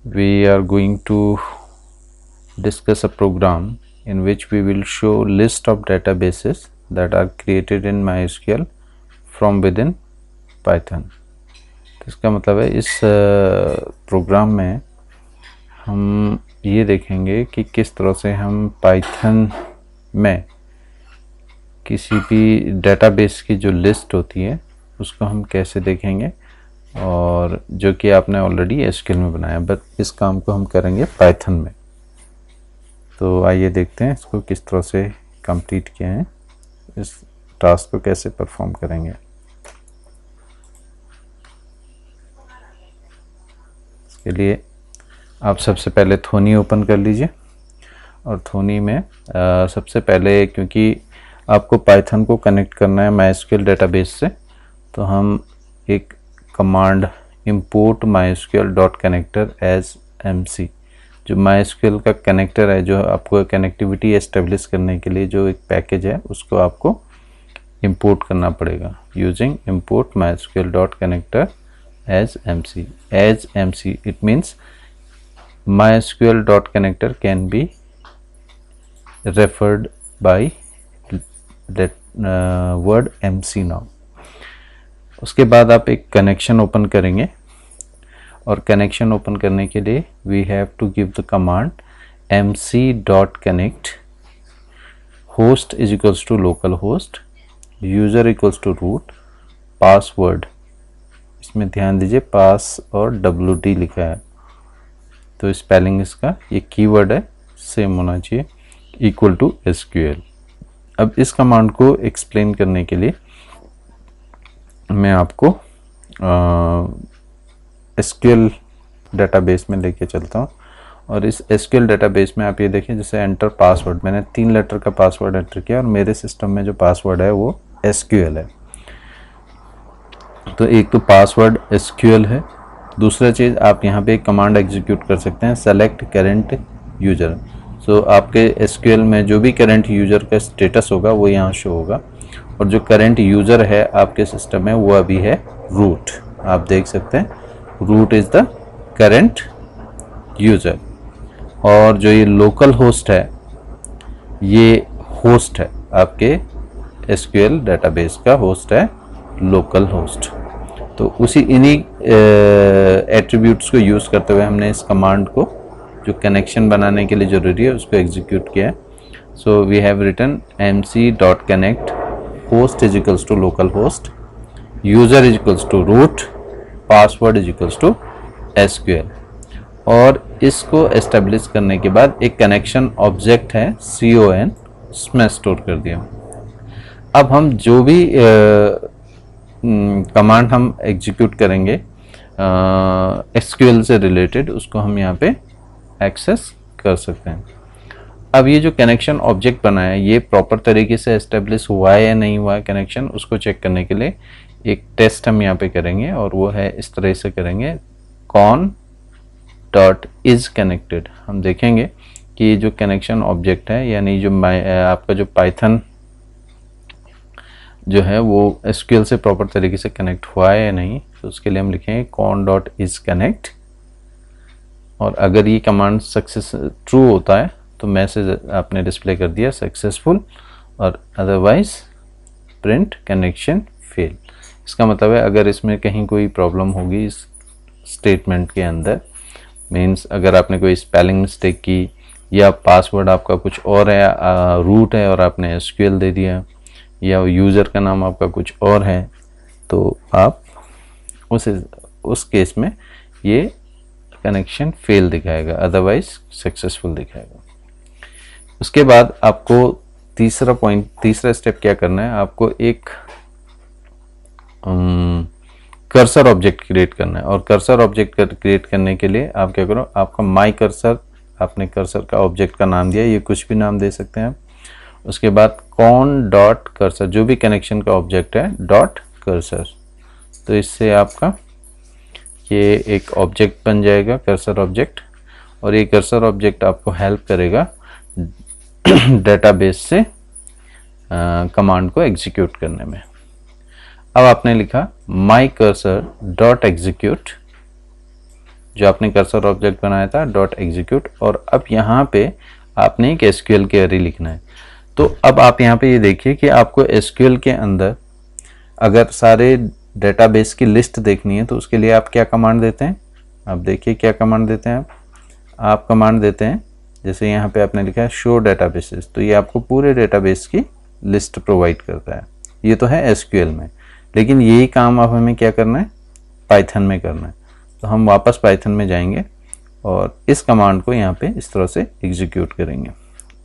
we are going to discuss a program in which we will show list of databases that are created in MySQL from within Python। तो इसका मतलब है इस programme में हम ये देखेंगे कि किस तरह से हम पाइथन में किसी भी डेटाबेस की जो लिस्ट होती है उसको हम कैसे देखेंगे, और जो कि आपने ऑलरेडी एसक्यूएल में बनाया, बट इस काम को हम करेंगे पाइथन में। तो आइए देखते हैं इसको किस तरह से कंप्लीट किए हैं, इस टास्क को कैसे परफॉर्म करेंगे। इसके लिए आप सबसे पहले थोनी ओपन कर लीजिए, और थोनी में सबसे पहले, क्योंकि आपको पाइथन को कनेक्ट करना है माइस्क्यूएल डेटाबेस से, तो हम एक command import mysql.connector as mc, जो mysql का कनेक्टर है, जो आपको कनेक्टिविटी एस्टेब्लिश करने के लिए जो एक पैकेज है उसको आपको इंपोर्ट करना पड़ेगा using import mysql.connector as mc। as mc it means mysql.connector can be referred by that word mc now। उसके बाद आप एक कनेक्शन ओपन करेंगे, और कनेक्शन ओपन करने के लिए we have to give the command mc.connect host is equals to local host, user equals to root, password, इसमें ध्यान दीजिए पास और wd लिखा है, तो स्पेलिंग इसका ये कीवर्ड है सेम होना चाहिए, इक्वल टू SQL। अब इस कमांड को एक्सप्लेन करने के लिए मैं आपको SQL डेटाबेस में लेके चलता हूँ, और इस SQL डेटाबेस में आप ये देखें, जैसे एंटर पासवर्ड, मैंने 3 लेटर का पासवर्ड एंटर किया और मेरे सिस्टम में जो पासवर्ड है वो SQL है। तो एक तो पासवर्ड SQL है, दूसरा चीज़ आप यहाँ पे एक कमांड एग्जीक्यूट कर सकते हैं सेलेक्ट करेंट यूज़र। सो आपके SQL में जो भी करेंट यूज़र का स्टेटस होगा वो यहाँ शो होगा, और जो करंट यूज़र है आपके सिस्टम में वो अभी है रूट। आप देख सकते हैं root is the current user, और जो ये लोकल होस्ट है ये होस्ट है, आपके SQL डेटाबेस का होस्ट है लोकल होस्ट। तो उसी इन्हीं एट्रीब्यूट्स को यूज़ करते हुए हमने इस कमांड को जो कनेक्शन बनाने के लिए ज़रूरी है उसको एग्जीक्यूट किया है। So we have written mc.connect host is equals to local host, user is equals to root, password is equals to SQL। और इसको एस्टेब्लिश करने के बाद एक कनेक्शन ऑब्जेक्ट है con, उसमें स्टोर कर दिया। अब हम जो भी कमांड हम एग्जीक्यूट करेंगे SQL से रिलेटेड, उसको हम यहाँ पे एक्सेस कर सकते हैं। अब ये जो कनेक्शन ऑब्जेक्ट बना है ये प्रॉपर तरीके से एस्टेब्लिश हुआ है या नहीं हुआ है कनेक्शन, उसको चेक करने के लिए एक टेस्ट हम यहाँ पे करेंगे, और वो है इस तरह से करेंगे con.is connected। हम देखेंगे कि ये जो कनेक्शन ऑब्जेक्ट है, यानी जो आपका जो पाइथन जो है वो SQL से प्रॉपर तरीके से कनेक्ट हुआ है या नहीं। तो उसके लिए हम लिखेंगे con.is connect, और अगर ये कमांड सक्सेस ट्रू होता है तो मैसेज आपने डिस्प्ले कर दिया सक्सेसफुल, और अदरवाइज प्रिंट कनेक्शन फेल। इसका मतलब है अगर इसमें कहीं कोई प्रॉब्लम होगी इस स्टेटमेंट के अंदर, मींस अगर आपने कोई स्पेलिंग मिस्टेक की, या पासवर्ड आपका कुछ और है, रूट है और आपने SQL दे दिया, या यूज़र का नाम आपका कुछ और है, तो आप उस केस में ये कनेक्शन फेल दिखाएगा, अदरवाइज सक्सेसफुल दिखाएगा। उसके बाद आपको तीसरा स्टेप क्या करना है, आपको एक कर्सर ऑब्जेक्ट क्रिएट करना है, और कर्सर ऑब्जेक्ट क्रिएट करने के लिए आप क्या करो, आपका माई कर्सर, आपने कर्सर का ऑब्जेक्ट का नाम दिया, ये कुछ भी नाम दे सकते हैं आप। उसके बाद con.cursor, जो भी कनेक्शन का ऑब्जेक्ट है डॉट कर्सर, तो इससे आपका ये एक ऑब्जेक्ट बन जाएगा कर्सर ऑब्जेक्ट, और ये कर्सर ऑब्जेक्ट आपको हेल्प करेगा डेटाबेस से कमांड को एग्जीक्यूट करने में। अब आपने लिखा my cursor dot execute जो आपने कर्सर ऑब्जेक्ट बनाया था डॉट एग्जीक्यूट, और अब यहाँ पे आपने एक एसक्यूएल क्वेरी लिखना है। तो अब आप यहाँ पे ये देखिए कि आपको एसक्यूएल के अंदर अगर सारे डेटाबेस की लिस्ट देखनी है तो उसके लिए आप क्या कमांड देते हैं। आप देखिए क्या कमांड देते हैं। आप कमांड देते हैं, जैसे यहाँ पे आपने लिखा है शो डेटाबेसेस, तो ये आपको पूरे डेटाबेस की लिस्ट प्रोवाइड करता है। ये तो है एसक्यूएल में, लेकिन यही काम अब हमें क्या करना है, पाइथन में करना है। तो हम वापस पाइथन में जाएंगे और इस कमांड को यहाँ पे इस तरह से एग्जीक्यूट करेंगे।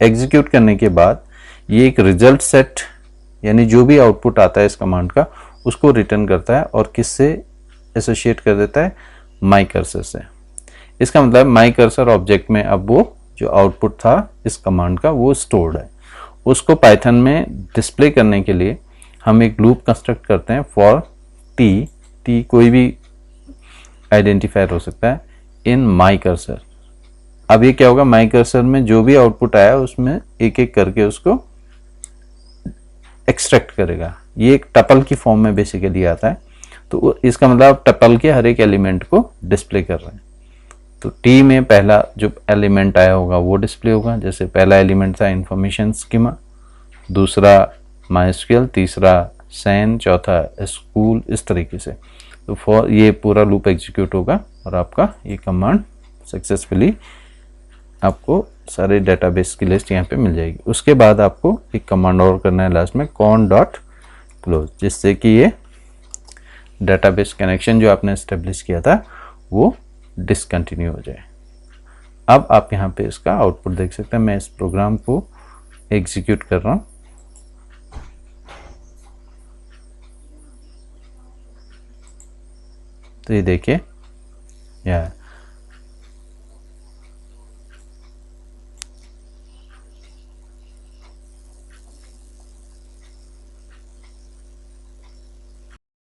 एग्जीक्यूट करने के बाद ये एक रिजल्ट सेट, यानी जो भी आउटपुट आता है इस कमांड का उसको रिटर्न करता है और किससे एसोसिएट कर देता है, माई कर्सर से। इसका मतलब माई कर्सर ऑब्जेक्ट में अब वो जो आउटपुट था इस कमांड का वो स्टोर्ड है। उसको पाइथन में डिस्प्ले करने के लिए हम एक लूप कंस्ट्रक्ट करते हैं फॉर टी कोई भी आइडेंटिफायर हो सकता है, इन माई कर्सर। अब ये क्या होगा, माई कर्सर में जो भी आउटपुट आया उसमें एक एक करके उसको एक्सट्रैक्ट करेगा। ये एक टपल की फॉर्म में बेसिकली आता है, तो इसका मतलब आप टपल के हर एक एलिमेंट को डिस्प्ले कर रहे हैं। तो टी में पहला जो एलिमेंट आया होगा वो डिस्प्ले होगा, जैसे पहला एलिमेंट था इंफॉर्मेशन स्कीमा, दूसरा माइस्क्यूएल, तीसरा सैन, चौथा स्कूल, इस तरीके से। तो फॉर ये पूरा लूप एग्जीक्यूट होगा और आपका ये कमांड सक्सेसफुली आपको सारे डेटाबेस की लिस्ट यहाँ पे मिल जाएगी। उसके बाद आपको एक कमांड और करना है लास्ट में, कॉन डॉट क्लोज, जिससे कि ये डेटाबेस कनेक्शन जो आपने एस्टेब्लिश किया था वो डिसकंटिन्यू हो जाए। अब आप यहाँ पे इसका आउटपुट देख सकते हैं। मैं इस प्रोग्राम को एग्जीक्यूट कर रहा हूँ। तो ये देखिए,